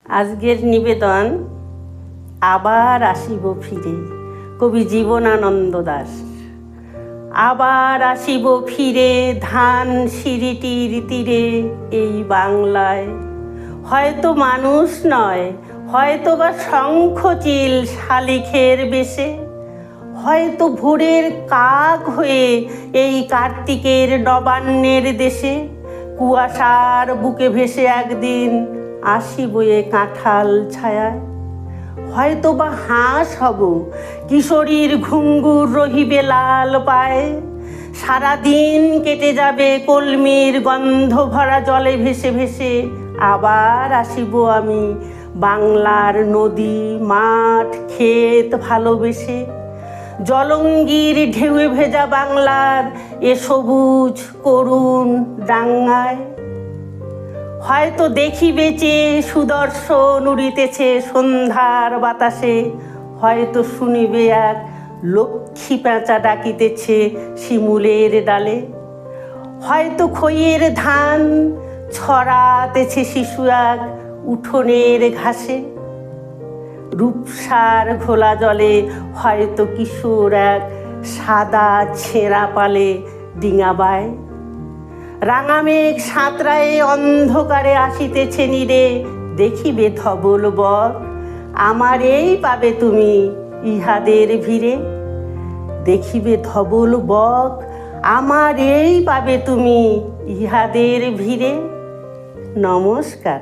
আজকের নিবেদন আবার আসিব ফিরে, কবি জীবনানন্দ দাশ। আবার আসিব ফিরে ধান সিঁড়িটির তীরে এই বাংলায়, হয়তো মানুষ নয়, হয়তো বা শঙ্খচিল শালিখের বেশে, হয়তো ভোরের কাক হয়ে এই কার্তিকের নবান্নের দেশে, কুয়াশার বুকে ভেসে একদিন আসিব এ কাঁঠাল ছায়ায়। হয়তো বা হাঁস হব, কিশোরীর ঘুঙ্গুর রহিবে লাল পায়ে, সারাদিন কেটে যাবে কলমির গন্ধ ভরা জলে ভেসে ভেসে। আবার আসিব আমি বাংলার নদী মাঠ ক্ষেত ভালোবেসে, জলঙ্গির ঢেউয়ে ভেজা বাংলার এ সবুজ করুণ ডাঙ্গায়। হয়তো দেখিবে চেয়ে সুদর্শন উড়িতেছে সন্ধ্যার বাতাসে, হয়তো শুনিবে এক লক্ষ্মী পেঁচা ডাকিতেছে শিমুলের ডালে, হয়তো খইয়ের ধান ছড়াতেছে শিশু এক উঠোনের ঘাসে, রূপসার ঘোলা জলে হয়তো কিশোর এক সাদা ছেঁড়া পালে ডিঙাবায়। রাঙা মেঘ সাঁতরায়ে অন্ধকারে আসিতেছে নীরে, দেখিবে ধবল বক আমার এই পাবে তুমি ইহাদের ভিড়ে। দেখিবে ধবল বক আমার এই পাবে তুমি ইহাদের ভিড়ে। নমস্কার।